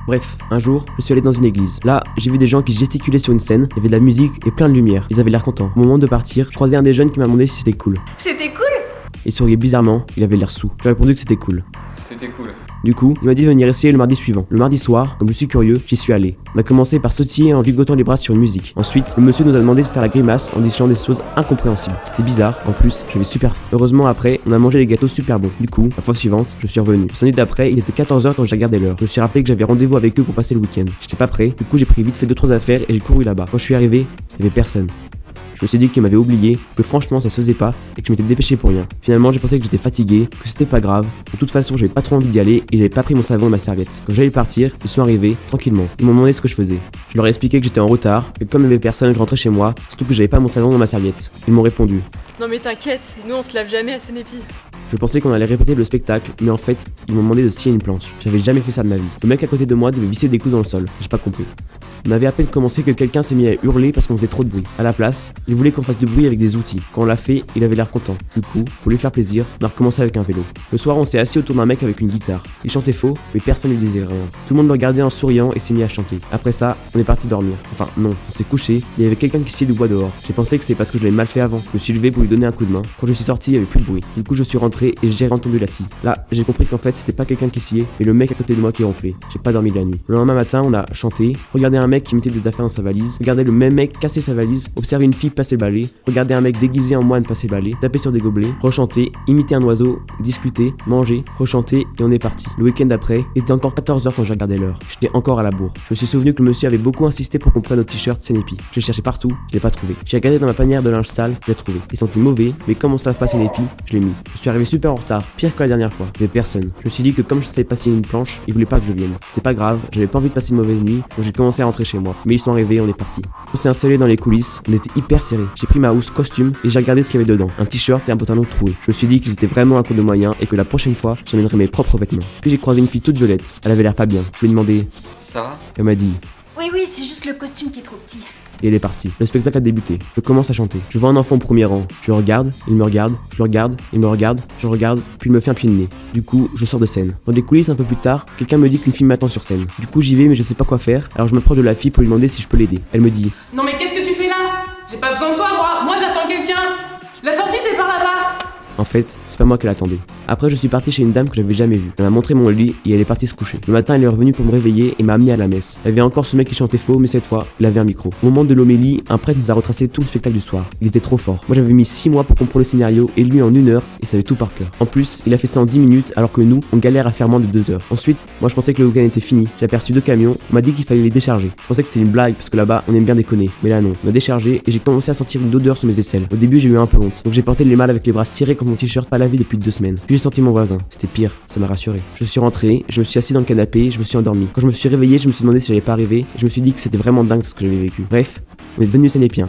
Bref, un jour, je suis allé dans une église. Là, j'ai vu des gens qui gesticulaient sur une scène, il y avait de la musique et plein de lumière. Ils avaient l'air contents. Au moment de partir, je croisais un des jeunes qui m'a demandé si c'était cool. C'était cool? Il souriait bizarrement, il avait l'air saoul. J'ai répondu que c'était cool. C'était cool. Du coup, il m'a dit de venir essayer le mardi suivant. Le mardi soir, comme je suis curieux, j'y suis allé. On a commencé par sautiller en gigotant les bras sur une musique. Ensuite, le monsieur nous a demandé de faire la grimace en disant des choses incompréhensibles. C'était bizarre, en plus, j'avais super faim. Heureusement après, on a mangé des gâteaux super bons. Du coup, la fois suivante, je suis revenu. Le samedi d'après, il était 14h quand j'ai regardé l'heure. Je me suis rappelé que j'avais rendez-vous avec eux pour passer le week-end. J'étais pas prêt, du coup j'ai pris vite fait 2-3 affaires et j'ai couru là-bas. Quand je suis arrivé, il y avait personne. Je me suis dit qu'il m'avait oublié, que franchement ça se faisait pas et que je m'étais dépêché pour rien. Finalement j'ai pensé que j'étais fatigué, que c'était pas grave. De toute façon j'avais pas trop envie d'y aller et j'avais pas pris mon savon et ma serviette. Quand j'allais partir, ils sont arrivés, tranquillement. Ils m'ont demandé ce que je faisais. Je leur ai expliqué que j'étais en retard, que comme il y avait personne je rentrais chez moi, surtout que j'avais pas mon savon et ma serviette. Ils m'ont répondu. Non mais t'inquiète, nous on se lave jamais à Sénépi. Je pensais qu'on allait répéter le spectacle, mais en fait, ils m'ont demandé de scier une planche. J'avais jamais fait ça de ma vie. Le mec à côté de moi devait visser des coups dans le sol. J'ai pas compris. On avait à peine commencé que quelqu'un s'est mis à hurler parce qu'on faisait trop de bruit. À la place, il voulait qu'on fasse du bruit avec des outils. Quand on l'a fait, il avait l'air content. Du coup, pour lui faire plaisir, on a recommencé avec un vélo. Le soir, on s'est assis autour d'un mec avec une guitare. Il chantait faux, mais personne ne lui disait rien. Tout le monde le regardait en souriant et s'est mis à chanter. Après ça, on est parti dormir. Enfin, non, on s'est couché, mais il y avait quelqu'un qui sciait du bois dehors. J'ai pensé que c'était parce que je l'avais mal fait avant. Je me suis levé pour lui donner un coup de main. Quand je suis sorti, il y avait plus de bruit. Du coup, je suis rentré et j'ai entendu la scie. Là, j'ai compris qu'en fait, c'était pas quelqu'un qui sciait, mais le mec à côté de moi qui ronflait. J'ai pas dormi de la nuit. Le lendemain matin, on a chanté, regardé un mec qui mettait des affaires dans sa valise, regardé le même mec casser sa valise, observer une fille passer le balai, regarder un mec déguisé en moine passer le balai, taper sur des gobelets, rechanter, imiter un oiseau, discuter, manger, rechanter et on est parti. Le week-end d'après, il était encore 14h quand j'ai regardé l'heure. J'étais encore à la bourre. Je me suis souvenu que le monsieur avait beaucoup insisté pour qu'on prenne notre t-shirt Sénépi. Je l'ai cherché partout, je l'ai pas trouvé. J'ai regardé dans ma panière de linge sale, je l'ai trouvé. Il sentait mauvais, mais comme on se lave pas Sénépi, je l'ai mis. Je suis arrivé super en retard, pire que la dernière fois. Il y avait personne. Je me suis dit que comme je savais passer une planche, ils voulaient pas que je vienne. C'était pas grave, j'avais pas envie de passer une mauvaise nuit, donc j'ai commencé à rentrer chez moi. Mais ils sont arrivés, on est parti. On s'est installé dans les coulisses, on était hyper serré. J'ai pris ma housse costume et j'ai regardé ce qu'il y avait dedans. Un t-shirt et un pantalon troué. Je me suis dit qu'ils étaient vraiment à court de moyens et que la prochaine fois, j'amènerais mes propres vêtements. Puis j'ai croisé une fille toute violette. Elle avait l'air pas bien. Je lui ai demandé. Ça va? Elle m'a dit. Oui, c'est juste le costume qui est trop petit. Et elle est partie. Le spectacle a débuté. Je commence à chanter. Je vois un enfant au premier rang. Je le regarde, il me regarde, je le regarde, il me regarde, je le regarde, puis il me fait un pied de nez. Du coup, je sors de scène. Dans des coulisses un peu plus tard, quelqu'un me dit qu'une fille m'attend sur scène. Du coup, j'y vais mais je sais pas quoi faire. Alors je m'approche de la fille pour lui demander si je peux l'aider. Elle me dit. Non mais qu'est-ce que tu fais là? J'ai pas besoin de toi moi j'attends quelqu'un. La sortie c'est par là-bas. En fait, c'est pas moi qu'elle attendait. Après, je suis parti chez une dame que j'avais jamais vue. Elle m'a montré mon lit et elle est partie se coucher. Le matin, elle est revenue pour me réveiller et m'a amené à la messe. Il y avait encore ce mec qui chantait faux, mais cette fois, il avait un micro. Au moment de l'homélie, un prêtre nous a retracé tout le spectacle du soir. Il était trop fort. Moi, j'avais mis 6 mois pour comprendre le scénario et lui en 1 heure, il savait tout par cœur. En plus, il a fait ça en 10 minutes alors que nous, on galère à faire moins de 2 heures. Ensuite, moi, je pensais que le week-end était fini. J'ai aperçu 2 camions. On m'a dit qu'il fallait les décharger. Je pensais que c'était une blague parce que là-bas, on aime bien déconner. Mais là, non. On m'a déchargé et j'ai commencé à sentir une odeur sous mes aisselles. Au début, j'ai eu un peu honte. Donc j'ai porté les malles avec les bras serrés comme mon t-shirt pas lavé depuis 2 semaines. Puis j'ai senti mon voisin. C'était pire, ça m'a rassuré. Je suis rentré, je me suis assis dans le canapé, je me suis endormi. Quand je me suis réveillé, je me suis demandé si j'allais pas rêver et je me suis dit que c'était vraiment dingue tout ce que j'avais vécu. Bref, on est devenus sénépiens.